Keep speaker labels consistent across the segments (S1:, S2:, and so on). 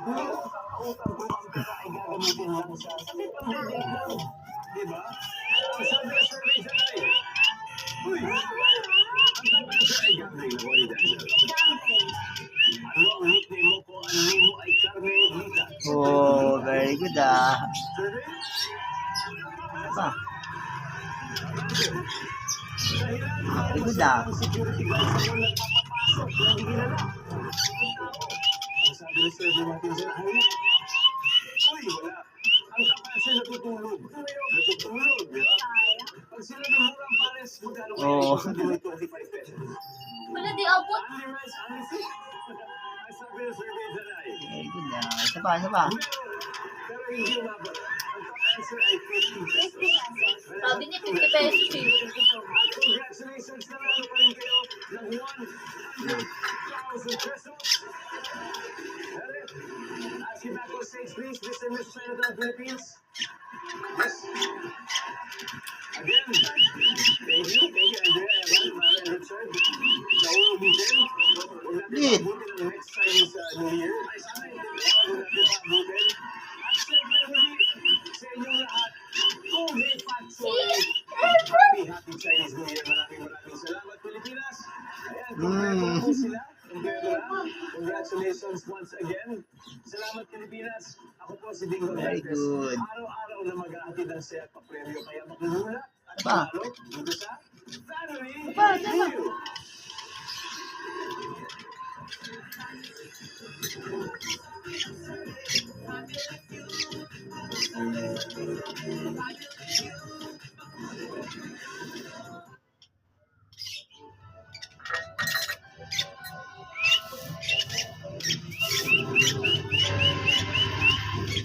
S1: Utang ko ang pera ay gagamitin lang sa sakit ang bibig lang. Diba? Ang sabi ng survey sa ay, uy, ang pag-answer ay gambling na wali Denzel. Ano ang nickname mo kung ang name mo ay Carmelita?
S2: Oh, very good ah.
S1: Survey?
S2: Ba?
S1: Dahilan,
S2: Very good ah.
S1: ang security guard sa mga nagpapapasok na hindi kilala. Ang sabi ng survey natin sa ay, uy, wala. Ang kapase natutulog. Natutulog, di ba? Pag sila ng murang pares, magkano kayo?
S2: Oo.
S1: Sabi mo 25 pesos.
S3: Wala di abot.
S1: Only rice, only soup. Ang sabi ng survey sa ay,
S2: Very good ah. Isa pa, isa pa.
S1: pero hindi umabot. Ang top answer ay 50 pesos.
S3: Sabi niya 50 pesos eh.
S1: At congratulations na lalo pa rin kayo ng 100,000 pesos. Ask you back on stage, please. Mr. and Mrs. Senator of the Philippines. Yes. Again, thank you, Andrea, Evan, Mara, and Richard. Nauubutin. Huwag natin paabutin ang next time sa New Year. Huwag natin paabutin. At syempre, huli, sa inyong lahat, COVID Factory. Happy Chinese New Year. Maraming salamat, Pilipinas. Ayan, kumpleto po sila. Congratulations once again. Salamat, Pilipinas. Ako po si Dingo
S2: Very
S1: Mendes.
S2: good.
S1: Araw-araw na mag-ahatid ng saya at papremyo. Kaya makinulat at
S2: Aba.
S1: manalo dito sa Family
S3: Aba, aba.
S1: Review.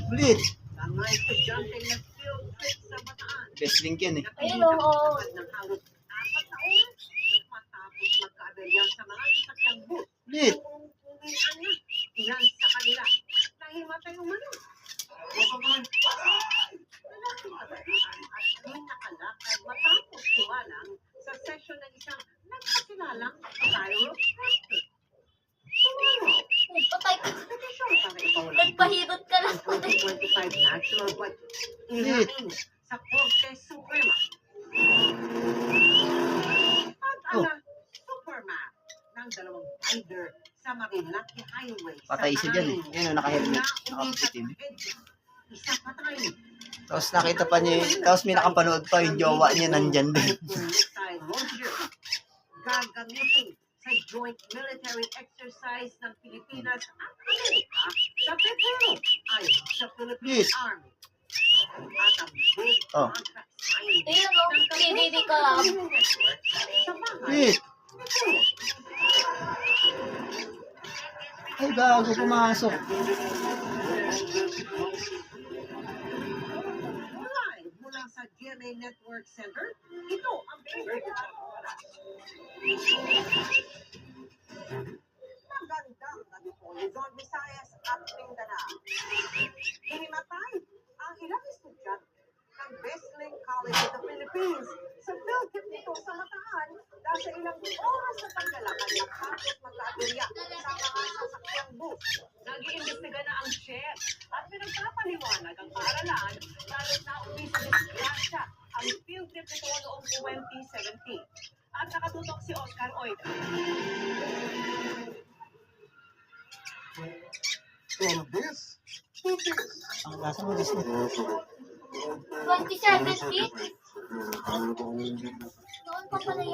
S2: Ulit.
S4: Mga estudyante nag-field trip sa Bataan.
S2: Best link yan eh.
S3: Ayun oo.
S4: Ng halos 4 na oras matapos magkaaberya sa mga sasakyang bus.
S2: Ulit.
S4: Uwian na. Ilan sa kanila. Nahimatay umano. Lalaki kabataan at may nakalakad matapos tuwalang sa session ng isang nagpakilalang chiropractic. Tomorrow,
S3: Patay ka.
S4: petisyon para ipawala
S3: Nagpahirot ka lang.
S4: ang 2025 National Budget ilaing sa Korte Suprema. Pag-ala, Superman ng 2 rider sa Marilaki Highway.
S2: Patay siya dyan eh. Yan o, naka-helmet. Naka-putin.
S4: Isa patay.
S2: Tapos nakita pa niya, tapos may nakapanood pa yung jowa niya nandyan din.
S4: Missile launcher. Gagamitin sa joint military exercise ng Pilipinas at Amerika sa Peru ay sa Philippine
S2: Yes.
S4: Army. At ang big
S2: Oh.
S4: contract signing
S3: Ayun o.
S4: ng
S3: Pinili ka.
S4: Network sa bahay
S2: Ulit.
S4: ni Peru.
S2: Ay, gago pumasok.
S4: Live mula sa GMA Network Center, ito ang pinagkakaroon oras. Magandang gabi po, Luzon, Visayas at Mindanao. Hinimatay ang ilang estudyante ng Besling College of the Philippines sa field trip nito sa Bataan dahil sa ilang oras na paglalakad na tapos magkaaberya sa mga sasakyang bus. Nag-iimbestiga na ang chef at pinagpapaliwanag ang paaralan lalo't na umpisa sa disgrasya ang field trip nito noong 2017. At nakatutok si Oscar Oida.
S1: From this to this.
S2: Ang lasa mo, Disney.
S3: 2017? Noon pa pala yan.